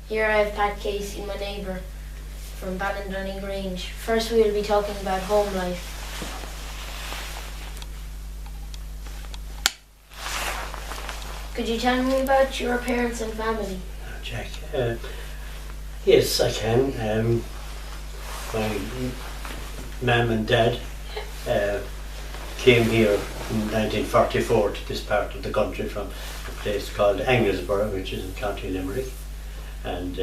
Here I have Pat Casey, my neighbour from Ballindoney Grange. First we will be talking about home life. Could you tell me about your parents and family? Jack, yes I can. My mum and dad came here in 1944 to this part of the country from a place called Anglesborough, which is in County Limerick. And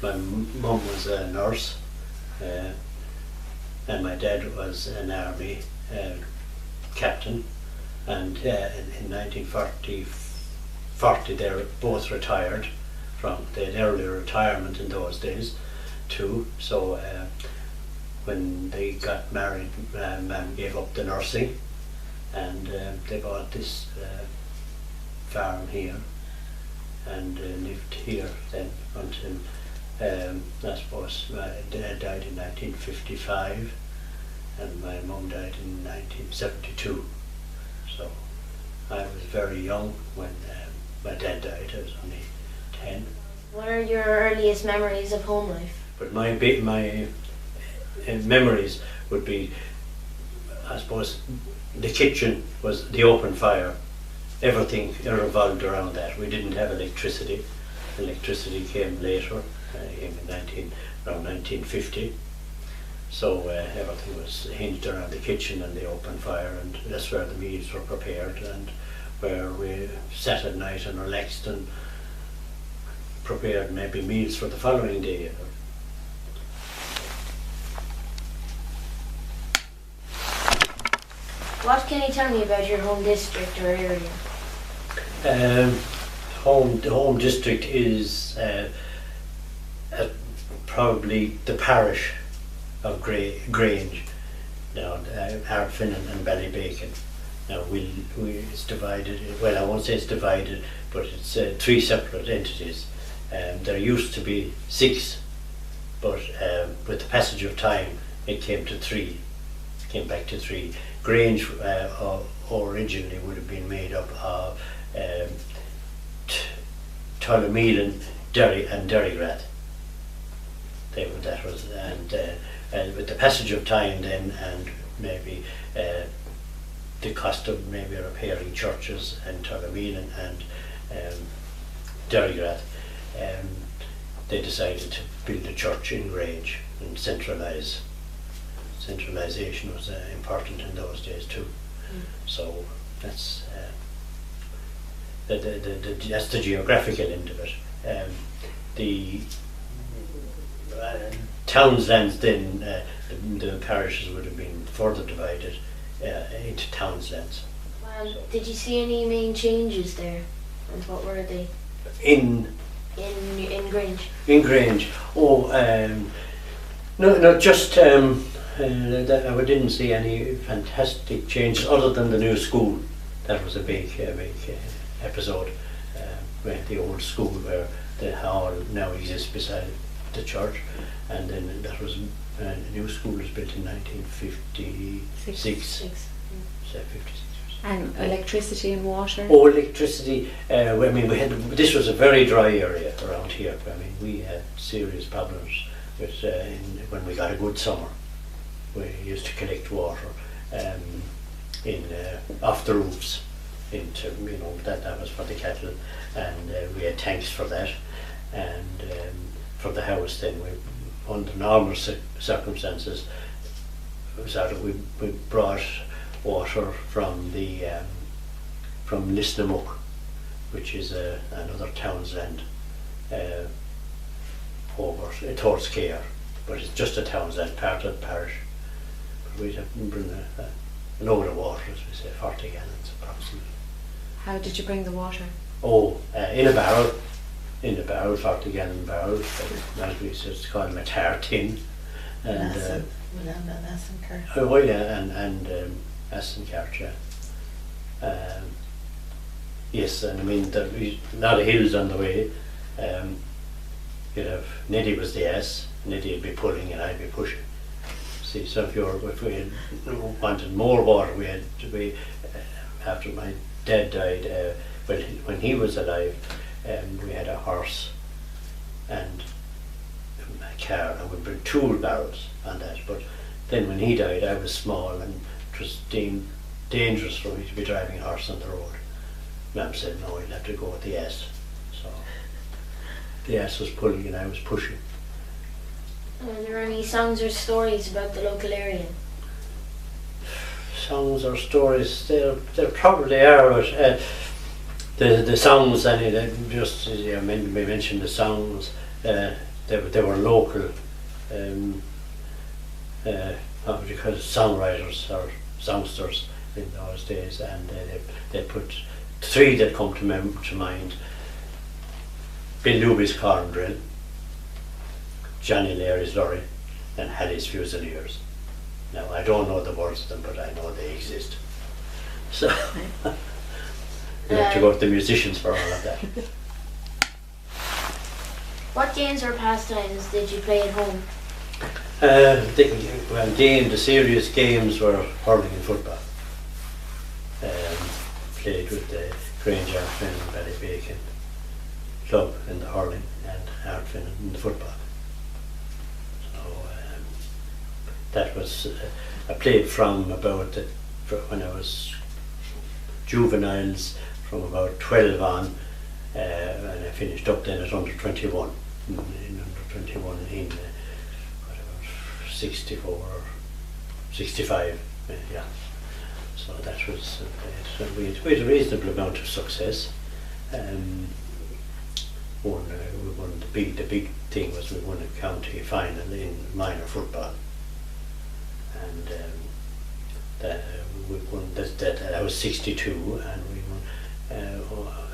my mum was a nurse, and my dad was an army captain. And in 1940 they were both retired from, they had early retirement in those days too. So when they got married, Mum gave up the nursing, and they bought this farm here and lived here then until I suppose my dad died in 1955 and my mum died in 1972. So I was very young when my dad died. I was only 10. What are your earliest memories of home life? But my memories would be, I suppose, the kitchen was the open fire. Everything revolved around that. We didn't have electricity. Electricity came later, came in around 1950. So everything was hinged around the kitchen and the open fire, and that's where the meals were prepared and where we sat at night and relaxed and prepared maybe meals for the following day. What can you tell me about your home district or area? The home district is probably the parish of Grange, now Ardfin and Ballybacon. Now it's divided, well I won't say it's divided, but it's 3 separate entities. There used to be 6, but with the passage of time it came to 3, came back to 3. Grange originally would have been made up of Tullamelan, Derry and Derrygrath. That was, and with the passage of time then, and maybe the cost of maybe repairing churches in Tullamelan and Derrygrath, they decided to build a church in Grange and centralisation was important in those days too. So that's that's the geographical end of it. The townslands then, the parishes would have been further divided into townslands. Did you see any main changes there, and what were they? In Grange? In Grange, no, just that I didn't see any fantastic changes other than the new school. That was a big episode. Where the old school where the hall now exists beside the church, and then that was a new school was built in 1956. 56. And electricity and water? Oh, electricity. I mean, this was a very dry area around here. I mean, we had serious problems with when we got a good summer. We used to collect water off the roofs into, that was for the cattle, and we had tanks for that. And for the house, then we, under normal circumstances, we brought water from from Lisnamuck, which is another townsland over towards Care, but it's just a townsland, part of the parish. But we'd have to bring a load of water, as we say, 40 gallons approximately. How did you bring the water? Oh, in a barrel, 40 gallon barrel, as we say, it's called a tar tin. And oh yeah, and Assencart, yeah. Yes, and I mean there's a lot of hills on the way. You'd have Neddy was the ass, Neddy would be pulling and I'd be pushing. See, so if we wanted more water, we had to be after my dad died. When he was alive, we had a horse and a car, and we built tool barrels on that. But then when he died, I was small, and it was deemed dangerous for me to be driving a horse on the road. Mum said, no, you'll have to go with the ass. So the ass was pulling and I was pushing. Are there any songs or stories about the local area? Songs or stories, there probably are, but the songs, just we mentioned the songs, they were local, what would you call it, songwriters or songsters in those days, and they put three that come to mind: Bill Luby's Corn Drill, Johnny Leary's Lorry, and Halley's Fusiliers. Now, I don't know the words of them, but I know they exist. So you have to go to the musicians for all of that. What games or pastimes did you play at home? The serious games were hurling and football. Played with the Grange Ardfin and Ballybacon club in the hurling, and Ardfin in the football. So that was I played from about when I was juveniles, from about 12 on, and I finished up then at under 21. In under 21 in whatever, 64 or 65, yeah. So that was we had a reasonable amount of success. We won the big thing was we won a county final in minor football, and we won that was 62, and we won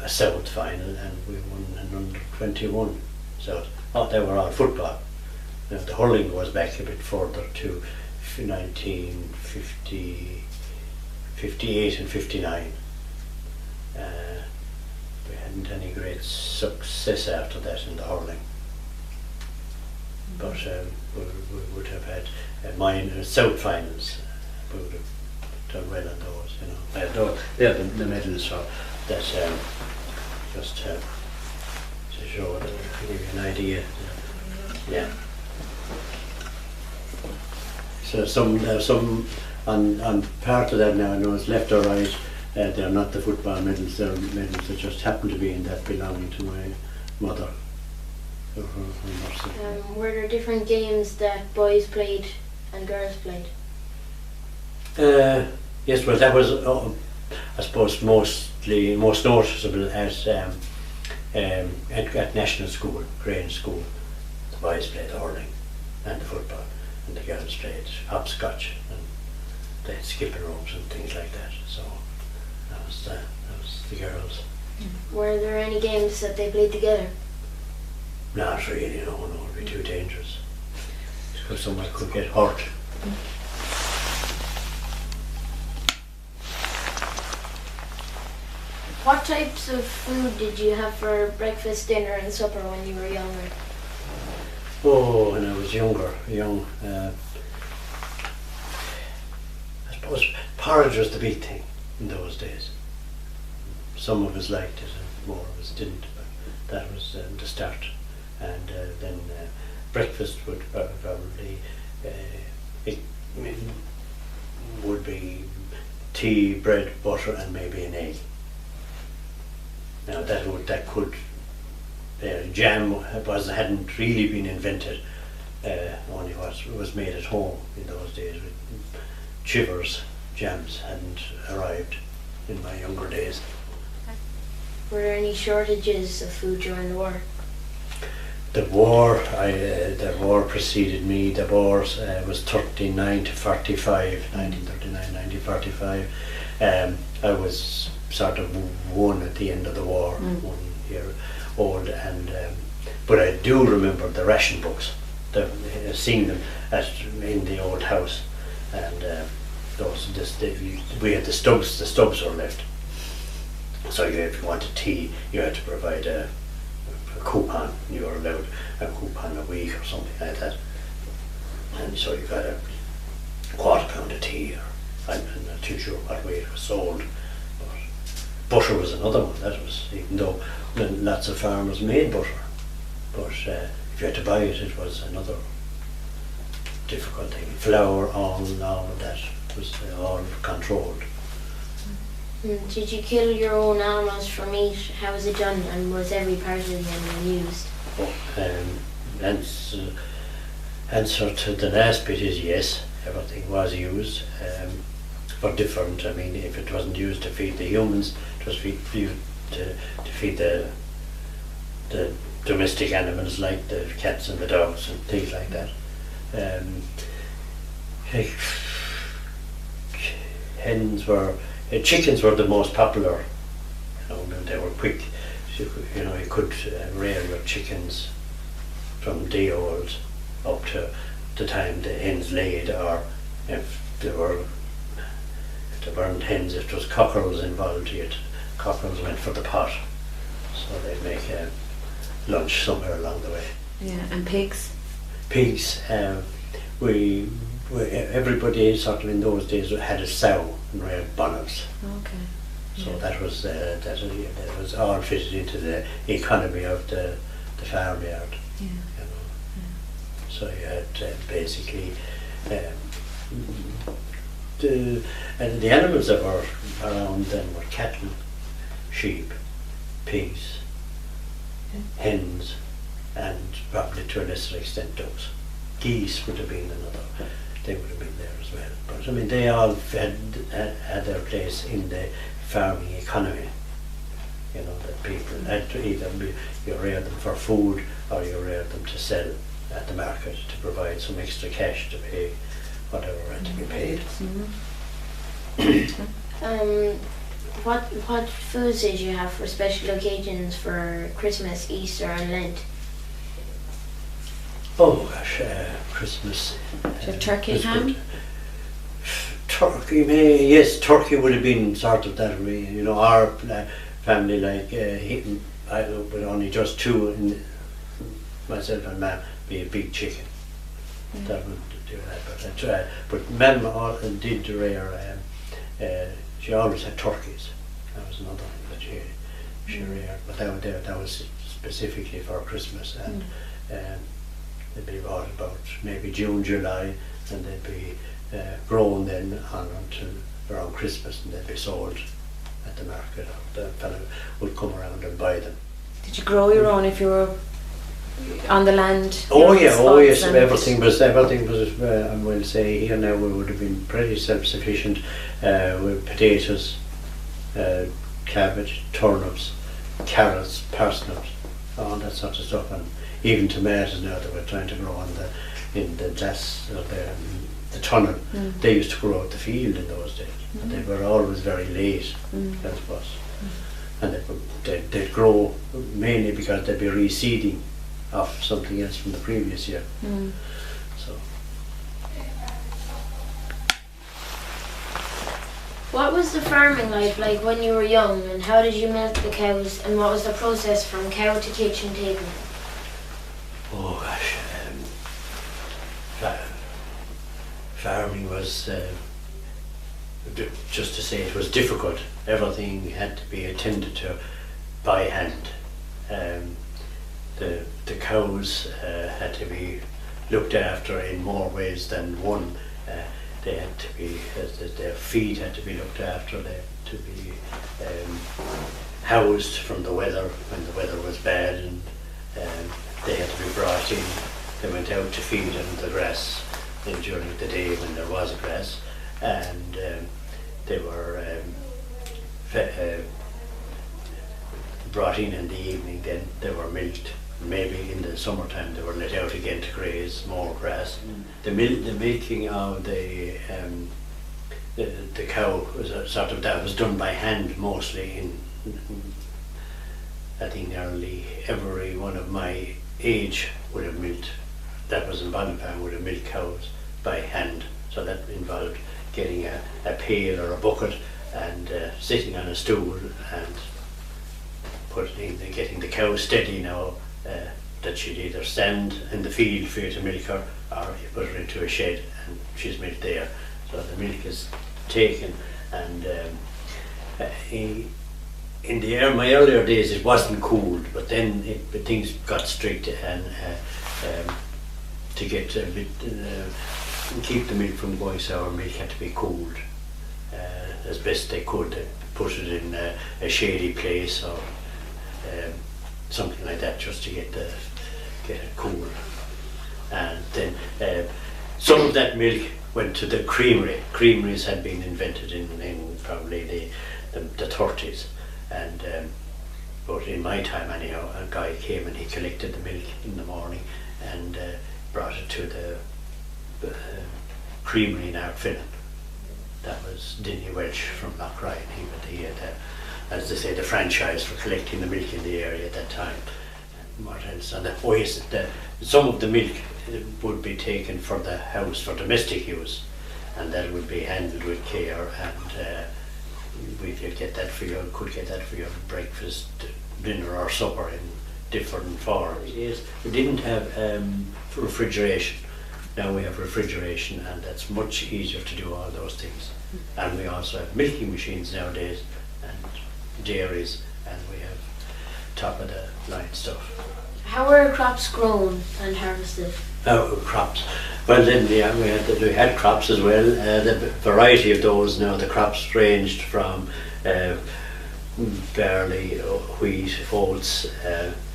a south final, and we won an under 21 south. They were all football. Now, the hurling was back a bit further to 1950. 58 and 59. We hadn't any great success after that in the hurling, but we would have had minor south finals. We would have done well on those, you know. They're the medals for that. Just to show, to give you an idea. Yeah. So some. On part of that now, I know it's left or right, they're not the football medals, they're medals that just happen to be in that belonging to my mother. Were there different games that boys played and girls played? Yes, well that was, I suppose, most noticeable at National School, Grange School. The boys played the hurling and the football, and the girls played hopscotch. They had skipping ropes and things like that. So that was the girls. Were there any games that they played together? Not really, no, it would be too dangerous. Because someone could get hurt. What types of food did you have for breakfast, dinner and supper when you were younger? Oh, when I was young, I suppose porridge was the big thing in those days. Some of us liked it and more of us didn't, but that was the start. And then breakfast would probably would be tea, bread, butter, and maybe an egg. Now that could jam hadn't really been invented. Only what was made at home in those days. Chivers, jams hadn't arrived in my younger days. Were there any shortages of food during the war? The war preceded me. The war was 1939 to 1945. I was sort of one at the end of the war, 1 year old, and but I do remember the ration books, seeing them in the old house, and we had the stubs. The stubs were left. So if you wanted tea, you had to provide a coupon. You were allowed a coupon a week or something like that, and so you got a £1/4 of tea, or I'm not too sure what way it was sold. But, 'Butter' was another one. That was, even though lots of farmers made butter, but 'Butter' was the one that was sold. And then, but if you had to buy it, it was another difficult thing. Flour, all of that was all controlled. Did you kill your own animals for meat? How was it done, and was every part of the animal used? Answer to the last bit is yes, everything was used, but different. I mean, if it wasn't used to feed the humans, it was used to feed the domestic animals like the cats and the dogs and things like that. Chickens were the most popular. They were quick. You could rear your chickens from day old up to the time the hens laid, or if there weren't hens, if there was cockerels involved, cockerels went for the pot, so they'd make lunch somewhere along the way. Yeah, and pigs? Pigs, everybody sort of in those days had a sow and reared bonnets. Okay. So Yeah. that was all fitted into the economy of the farmyard. Yeah. So you had basically the animals that were around then were cattle, sheep, pigs, hens, and probably to a lesser extent ducks. Geese would have been another. They would have been there as well. But I mean, they all had their place in the farming economy. That people had to either you reared them for food, or you reared them to sell at the market to provide some extra cash to pay whatever had to be paid. What foods did you have for special occasions for Christmas, Easter, and Lent? Oh gosh, Christmas. Do you have turkey was ham? good. Turkey, yes, turkey would have been sort of that way. Our family, like with only just two, myself and Mam, be a big chicken. That would do that. But Mam did rear. She always had turkeys. That was another thing that she reared. But that was specifically for Christmas, and they'd be bought about maybe June, July, and they'd be grown then on until around Christmas, and they'd be sold at the market. The fellow would come around and buy them. Did you grow your own if you were on the land? Oh yes, everything was. I will say here now we would have been pretty self-sufficient with potatoes, cabbage, turnips, carrots, parsnips, all that sort of stuff, and even tomatoes now that we're trying to grow in the glass or the tunnel. They used to grow out the field in those days, and they were always very late. That was, and they'd grow mainly because they'd be reseeding off something else from the previous year. So. What was the farming like when you were young, and how did you milk the cows, and what was the process from cow to kitchen table? Oh gosh, farming was, just to say, it was difficult. Everything had to be attended to by hand. The cows had to be looked after in more ways than one. They had to be, their feed had to be looked after. They had to be housed from the weather when the weather was bad, and they had to be brought in. They went out to feed on the grass during the day when there was grass, and they were brought in the evening. Then they were milked. Maybe in the summertime they were let out again to graze more grass. The milking of the cow was that was done by hand mostly. I think nearly every one of my age would have milked. That was in Ballinfarm, would have milked cows by hand. So that involved getting a pail or a bucket and sitting on a stool and getting the cow steady now. That she'd either stand in the field for you to milk her, or you put her into a shed and she's milked there. So the milk is taken, and in my earlier days it wasn't cooled, but then things got strict, and to get a bit, keep the milk from going sour, milk had to be cooled as best they could. They put it in a shady place or something like that, just to get it cool. And then some of that milk went to the creamery. Creameries had been invented in probably the 30s, and but in my time anyhow, a guy came and he collected the milk in the morning and brought it to the creamery in Ardfinnan. That was Dinny Welsh from Loughrine. He had, as they say, the franchise for collecting the milk in the area at that time. What else? And some of the milk would be taken for the house for domestic use, and that would be handled with care, and we could get that for your breakfast, dinner or supper in different forms. Yes, we didn't have refrigeration. Now we have refrigeration, and that's much easier to do all those things. And we also have milking machines nowadays, and dairies, and we have top of the line stuff. How were crops grown and harvested? Oh, crops. Well then, yeah, we had crops as well. The variety of those now, the crops ranged from barley, wheat, oats,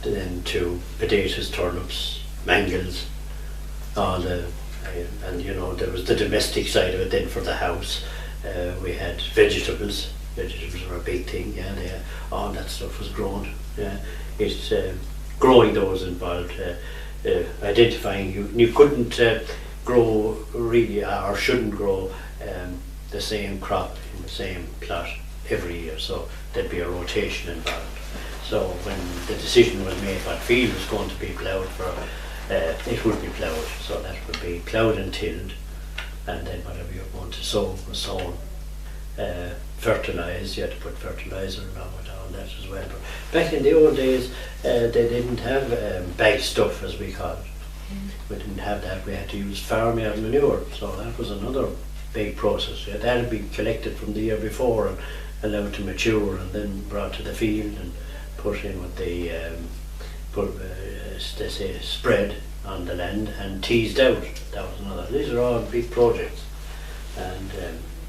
then to potatoes, turnips, mangels, all and you know, there was the domestic side of it then for the house. We had vegetables. Vegetables were a big thing, yeah. All that stuff was grown. It's growing those involved identifying. You couldn't grow really, or shouldn't grow the same crop in the same plot every year, so there'd be a rotation involved. So when the decision was made what field was going to be ploughed for, it would be ploughed, so that would be ploughed and tilled, and then whatever you're going to sow was sown. Fertilised, you had to put fertiliser along with all that as well. But back in the old days, they didn't have bag stuff, as we call it. We didn't have that. We had to use farmyard manure, so that was another big process. That had been collected from the year before and allowed to mature, and then brought to the field and put in with the they say spread on the land and teased out. That was another. These are all big projects. And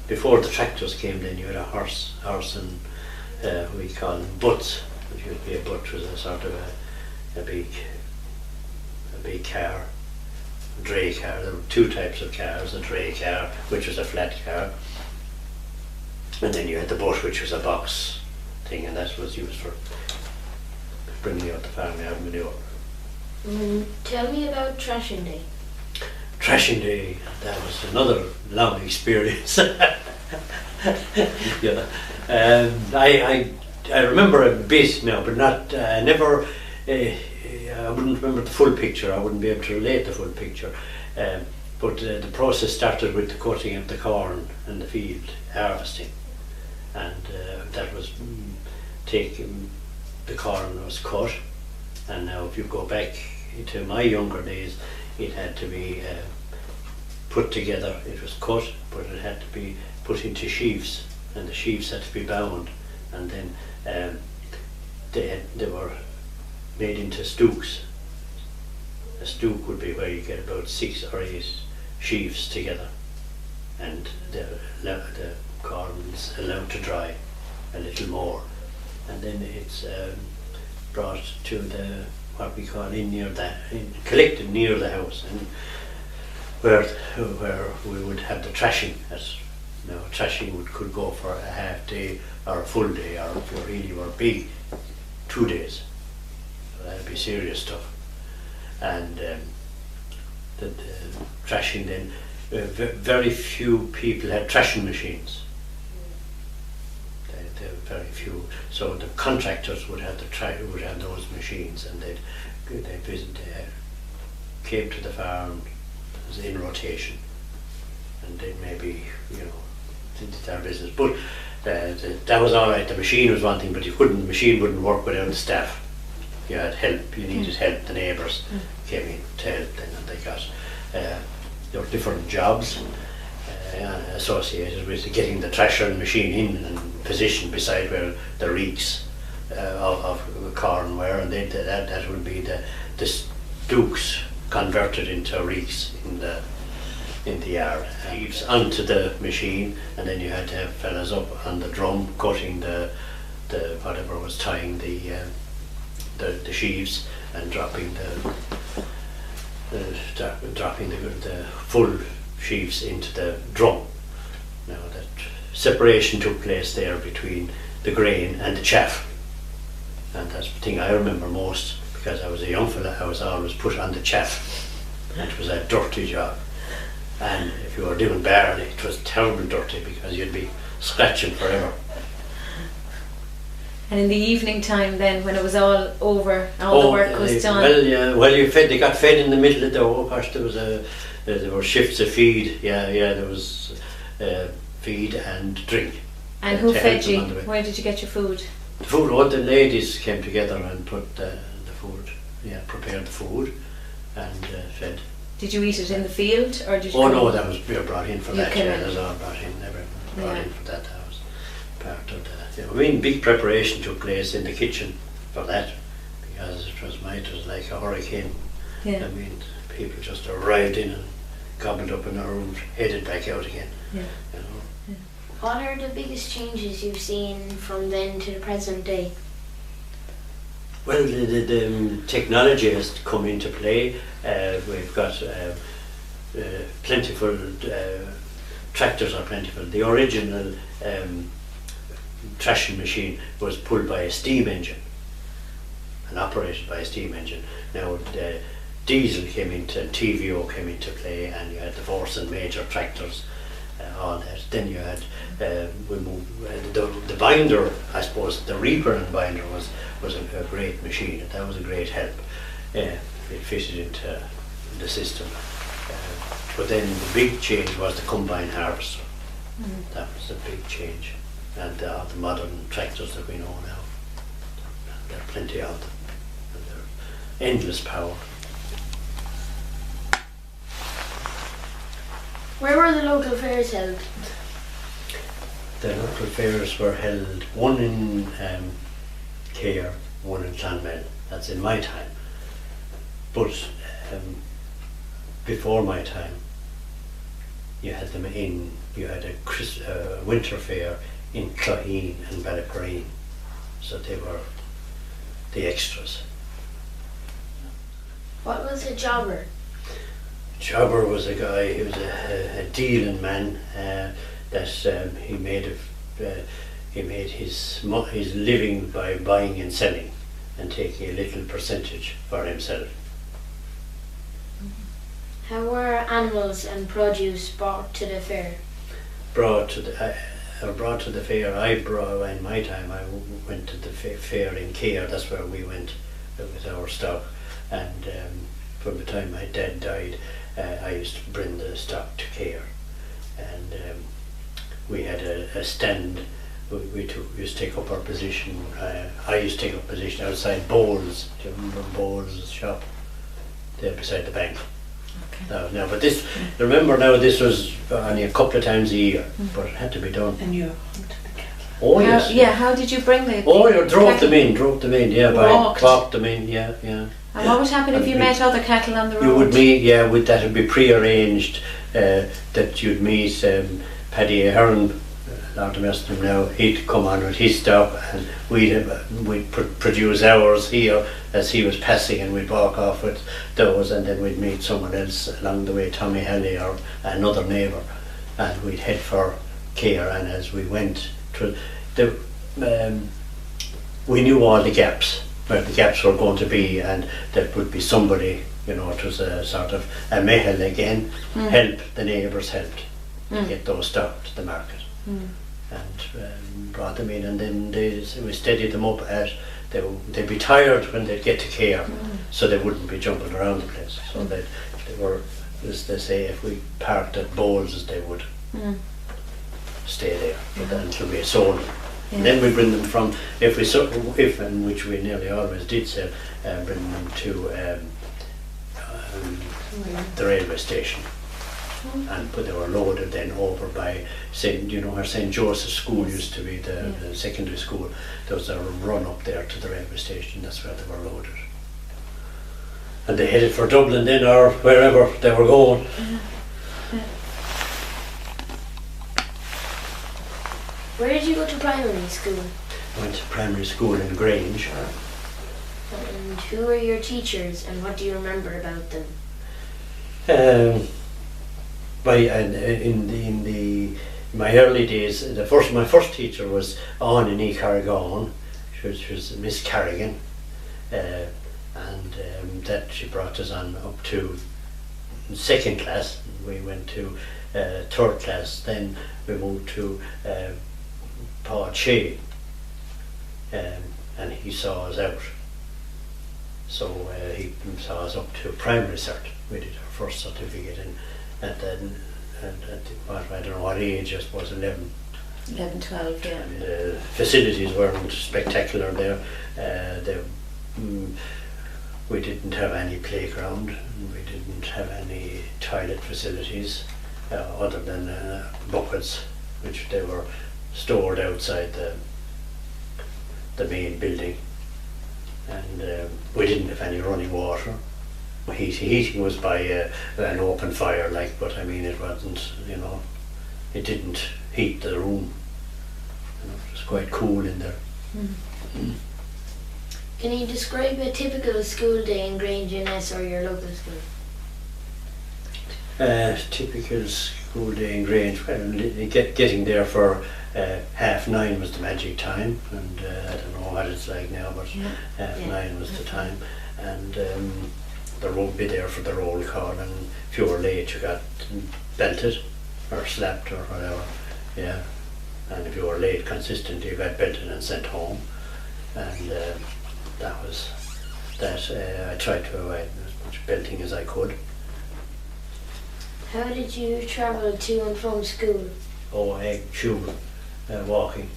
before the tractors came, then you had a horse and we call them butts, which would be a butt was a sort of a big car, a dray car. There were two types of cars: a dray car, which was a flat car, and then you had the butt, which was a box thing, and that was used for bringing out the farmyard manure. Tell me about Thrashing Day. Thrashing Day, that was another long experience. Yeah, I remember a bit now, but not never. I wouldn't remember the full picture. I wouldn't be able to relate the full picture. But the process started with the cutting of the corn in the field, harvesting, and that was taking the corn was cut. And now, if you go back to my younger days, it had to be put together. It was cut, but it had to be put into sheaves, and the sheaves had to be bound, and then they were made into stooks. A stook would be where you get about 6 or 8 sheaves together, and the corn is allowed to dry a little more, and then it's brought to the what we call collected near the house, and where we would have the thrashing. Now thrashing could go for a half day or a full day, or if you really were big, 2 days. So that'd be serious stuff. And the thrashing then, very few people had thrashing machines. They were very few. So the contractors would have those machines, and they came to the farm. It was in rotation, and they maybe did their business. But that was all right. The machine was one thing, but the machine wouldn't work without the staff. You had help. You needed help. The neighbours came in to help, and they got there were different jobs associated with getting the thrasher machine in and positioned beside where the reeks of corn ware, and that would be the stooks converted into reeks in the yard. Sheaves onto the machine, and then you had to have fellas up on the drum cutting the whatever was tying the sheaves and dropping the full sheaves into the drum. Now that separation took place there between the grain and the chaff, and that's the thing I remember most, because I was a young fella. I was always put on the chaff. It was a dirty job, and if you were doing barley, it was terribly dirty because you'd be scratching forever. And in the evening time then, when it was all over, all the work was done? Well, they got fed in the middle of the gosh, there were shifts of feed, there was feed and drink. And who fed you? Where did you get your food? The food, the ladies came together and put the food, prepared the food and fed. Did you eat it in the field, or did you? Oh no, that was brought in for that. It was all brought in. Everyone brought in for that. That was part of the. Big preparation took place in the kitchen for that, because it was like a hurricane. Yeah. People just arrived in and gobbled up in our rooms, headed back out again. Yeah. Yeah. What are the biggest changes you've seen from then to the present day? Well, the technology has come into play. We've got plentiful tractors are plentiful. The original thrashing machine was pulled by a steam engine and operated by a steam engine. Now diesel came into, TVO came into play, and you had the Force and Major tractors, all that. Then you had the binder. I suppose the reaper and binder was a great machine. That was a great help. It fitted into the system. But then the big change was the combine harvester. That was a big change. And the modern tractors that we know now, there are plenty of them, and they're endless power. Where were the local fairs held? The local fairs were held, one in Cahir, one in Clonmel. That's in my time. But before my time, you had a winter fair in Clogheen and Ballyporeen, so they were the extras. What was a jobber? Jobber was a guy, he was a dealing man that he made his living by buying and selling and taking a little percentage for himself. How were animals and produce brought to the fair? Brought to the fair. In my time, I went to the fair in Cahir. That's where we went with our stock. And from the time my dad died, I used to bring the stock to Cahir. And we had a stand. We used to take up our position. I used to take up position outside Bowles. Do you remember Bowles' shop? There beside the bank. Okay. No, but this, remember now, this was only a couple of times a year, but it had to be done. And you hunted the cattle? Oh yes. Yeah, how did you bring them? Oh, you drove them in, yeah, walked them in, yeah. And what would happen if you met other cattle on the road? You would meet, that would be pre-arranged, that you'd meet Paddy Ahern, Lord of him now. He'd come on with his stock, and we'd produce ours here as he was passing, and we'd walk off with those, and then we'd meet someone else along the way, Tommy Halley or another neighbour, and we'd head for Cahir. And as we went to we knew all the gaps, where the gaps were going to be, and there would be somebody, it was a sort of a mehel again, help, the neighbours helped to get those stock to the market. And brought them in, and then we steadied them up they'd be tired when they'd get to Cahir, so they wouldn't be jumping around the place. So they were, as they say, if we parked at Bowles, they would stay there until we sold them. Yeah. And then we bring them from, and which we nearly always did sell, bring them to the railway station. but they were loaded then over by where St. Joseph's School used to be, the secondary school. There was a run up there to the railway station. That's where they were loaded, and they headed for Dublin then, or wherever they were going. Where did you go to primary school? I went to primary school in Grange. And who were your teachers, and what do you remember about them? In my early days, my first teacher was Anne in Carrigan. She was Miss Carrigan, and that she brought us on up to second class. We went to third class. Then we moved to Paul Shea, and he saw us out. So he saw us up to primary cert. We did our first certificate at I don't know what age, I suppose 11. 11, 12, yeah. And facilities weren't spectacular there. We didn't have any playground. We didn't have any toilet facilities other than buckets, which they were stored outside the main building. And we didn't have any running water. Heating was by an open fire, but I mean it wasn't, it didn't heat the room. It was quite cool in there. Can you describe a typical school day in Grange NS or your local school? Typical school day in Grange, well, getting there for 9:30 was the magic time, and I don't know what it's like now, but 9:30 was the time, and there won't be there for the roll call, and if you were late you got belted or slapped or whatever, and if you were late consistently you got belted and sent home, and that was that. I tried to avoid as much belting as I could. How did you travel to and from school? Tube, walking,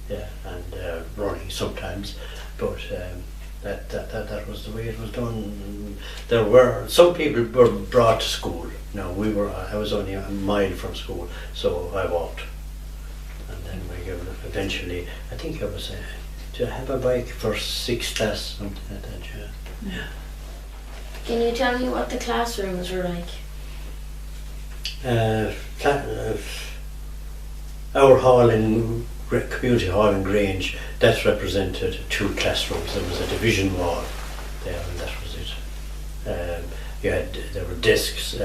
and running sometimes, but that was the way it was done. There were some people were brought to school. No, I was only a mile from school, so I walked, and then eventually, I think I was to have a bike for 6th class, something like that. Can you tell me what the classrooms were like? Our hall community hall in Grange, that represented 2 classrooms. There was a division wall there, and that was it. There were desks,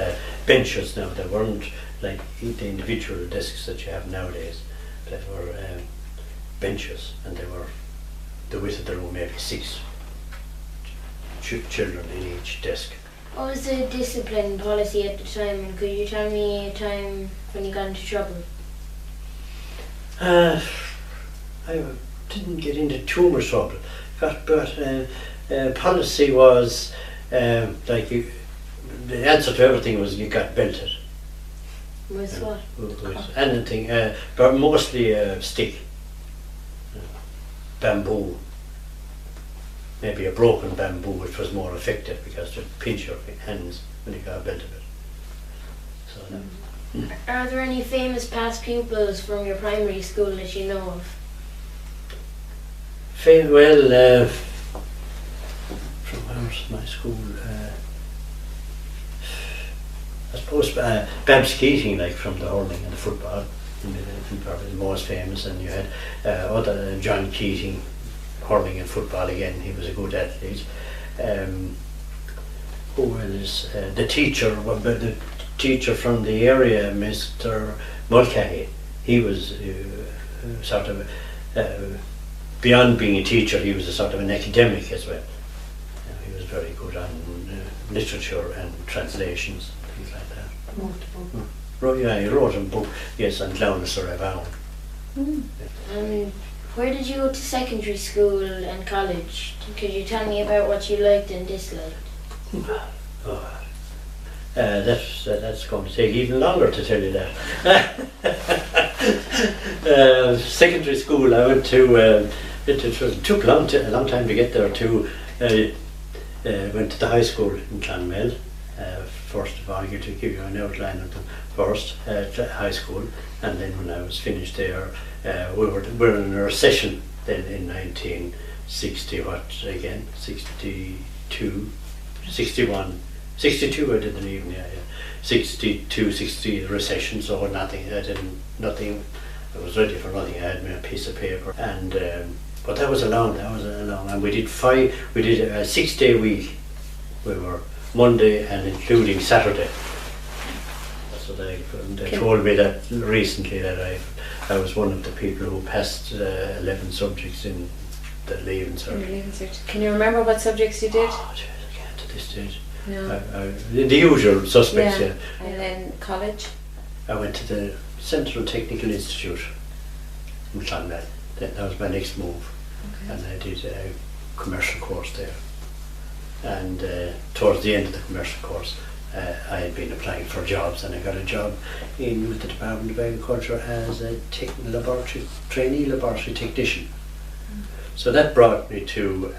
benches. Now they weren't like the individual desks that you have nowadays. They were benches, and they were the width of the room, maybe 6 children in each desk. What was the discipline policy at the time, and could you tell me a time when you got into trouble? I didn't get into too much trouble, but policy was the answer to everything was you got belted. With what? With anything, but mostly stick, bamboo. Maybe a broken bamboo, which was more effective because it would pinch your hands when you got a belt of it. So, Are there any famous past pupils from your primary school that you know of? Well, from where's my school? I suppose Babs Keating, from the hurling and the football, probably the most famous, and you had other John Keating, hurling and football again. He was a good athlete. Who was the teacher from the area, Mr. Mulcahy? He was sort of beyond being a teacher. He was a sort of an academic as well. He was very good on literature and translations, things like that. He wrote a book, yes, on Clowness or Abound. Where did you go to secondary school and college? Could you tell me about what you liked and disliked? That's going to take even longer to tell you that. Secondary school, I went to. It took a long time to get there. Went to the high school in Clonmel first of all, to give you an outline of them first, high school, and then when I was finished there, we were in a recession then in 1960, what again, 62, 61, 62 I didn't even, yeah. 62, 60 recession, so nothing, I was ready for nothing. I had my piece of paper, and but that was a long, and we did a 6-day week. We were Monday and including Saturday. That's what they told me that recently, that I was one of the people who passed 11 subjects in the leaving cert. Can you remember what subjects you did? Oh, geez, I can't at this stage. No. The usual suspects, yeah. And then college? I went to the Central Technical Institute in Clonmel. That was my next move. Okay. And I did a commercial course there. And towards the end of the commercial course, I had been applying for jobs, and I got a job with the Department of Agriculture as a trainee laboratory technician. So that brought me to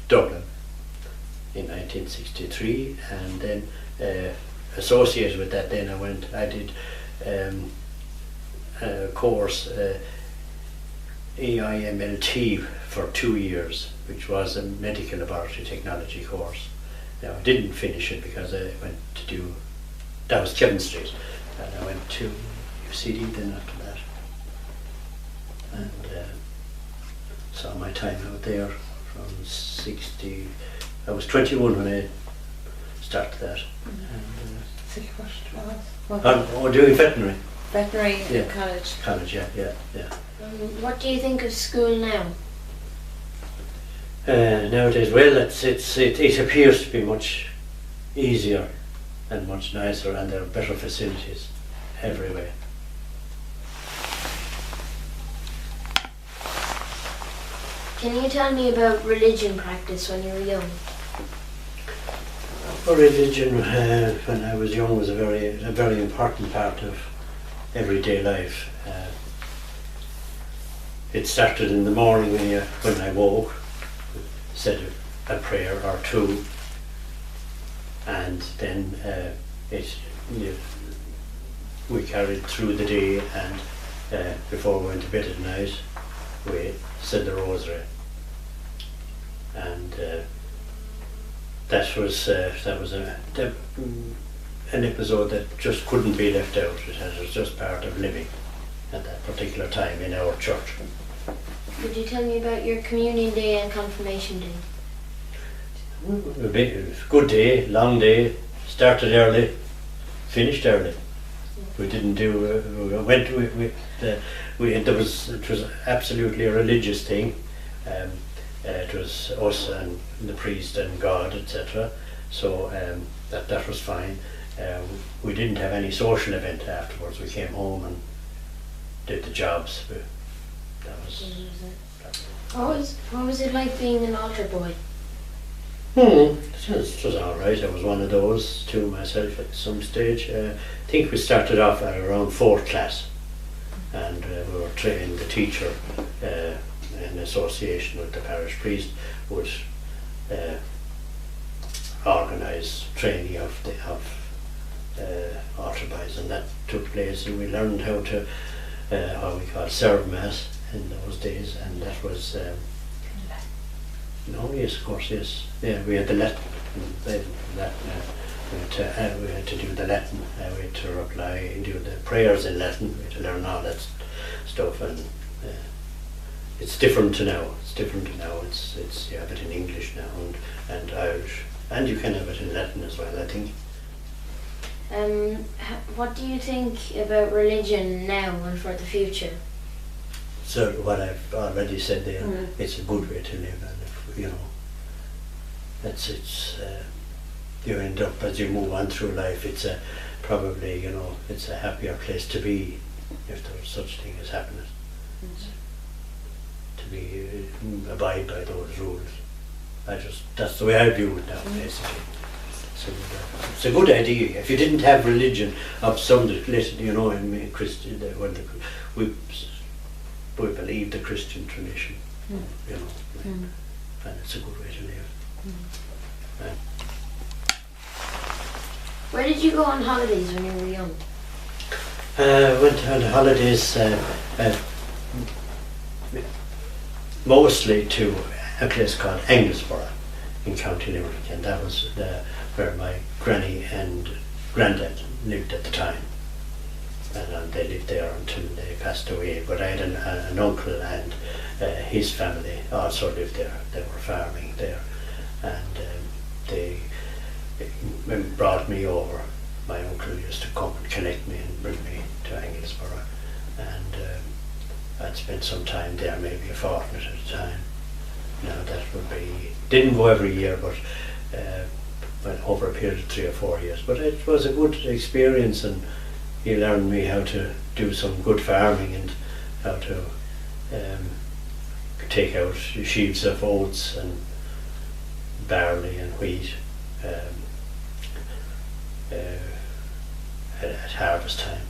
Dublin in 1963, and then associated with that, then I did a course, AIMLT, for 2 years, which was a medical laboratory technology course. Now I didn't finish it because I went to do, that was Kevin Street, and I went to UCD then after that, and saw my time out there from 60. I was 21 when I started that. And, doing veterinary. Veterinary Yeah. college. College, yeah. What do you think of school now? Nowadays, well, it appears to be much easier and much nicer, and there are better facilities everywhere. Can you tell me about religion practice when you were young? Religion, when I was young, was a very important part of everyday life. It started in the morning when I woke, said a prayer or two, and then we carried through the day, and before we went to bed at night, we said the rosary, and that was an episode that just couldn't be left out. It was just part of living at that particular time in our church. Could you tell me about your communion day and confirmation day? Good day, long day, started early, finished early. We didn't do, it was absolutely a religious thing. It was us and the priest and God, etc. So that was fine. We didn't have any social event afterwards. We came home and did the jobs. What was it like being an altar boy? It was all right. I was one of those too myself at some stage. I think we started off at around 4th class, and we were trained. The teacher, in association with the parish priest, would organise training of altar boys, and that took place, and we learned how to what we call serve mass in those days, and that was yes, of course, yes. Yeah, we had the Latin. We had to do the Latin. We had to reply and do the prayers in Latin. We had to learn all that stuff, and it's different to now. It's you have it in English now and Irish, and you can have it in Latin as well, I think. What do you think about religion now and for the future? So what I've already said there, it's a good way to live, and you end up, as you move on through life, it's probably it's a happier place to be, if there's such thing as happiness. To abide by those rules. That's the way I view it now, basically. It's a good idea. If you didn't have religion of some, in Christian, we believe the Christian tradition, and it's a good way to live. Where did you go on holidays when you were young? Went on holidays mostly to a place called Anglesborough in County Limerick, and that was where my granny and granddad lived at the time. And they lived there until they passed away. But I had an uncle and his family also lived there. They were farming there, and they brought me over. My uncle used to come and collect me and bring me to Anglesborough, and I'd spent some time there, maybe a fortnight at a time. Now that would be, didn't go every year, but went over a period of 3 or 4 years. But it was a good experience, and he learned me how to do some good farming and how to take out sheaves of oats and barley and wheat at harvest time.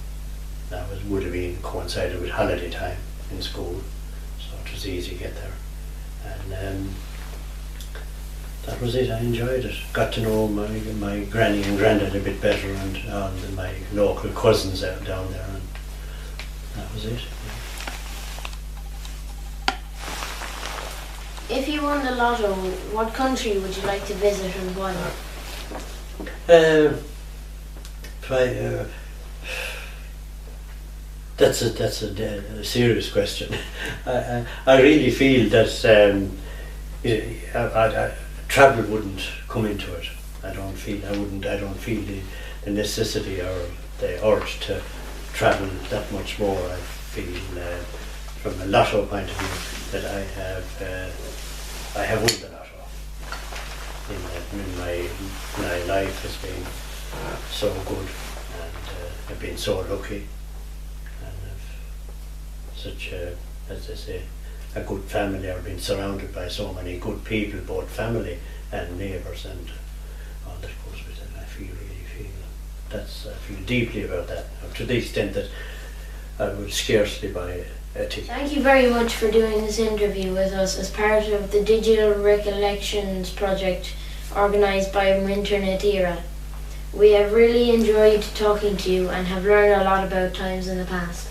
That would have been coincided with holiday time in school, so it was easy to get there. And that was it. I enjoyed it. Got to know my granny and granddad a bit better, and my local cousins out down there, and that was it. If you won the lotto, what country would you like to visit and why? That's a serious question. I really feel that travel wouldn't come into it. I don't feel the necessity or the urge to travel that much more. I feel from a lotto point of view that I have won the lotto. My life has been so good, and I've been so lucky, and I've such a, as I say, a good family. I've been surrounded by so many good people, both family and neighbours, and all that goes with it. I feel deeply about that, to the extent that I would scarcely buy a ticket. Thank you very much for doing this interview with us as part of the Digital Recollections project organised by Internet Era. We have really enjoyed talking to you and have learned a lot about times in the past.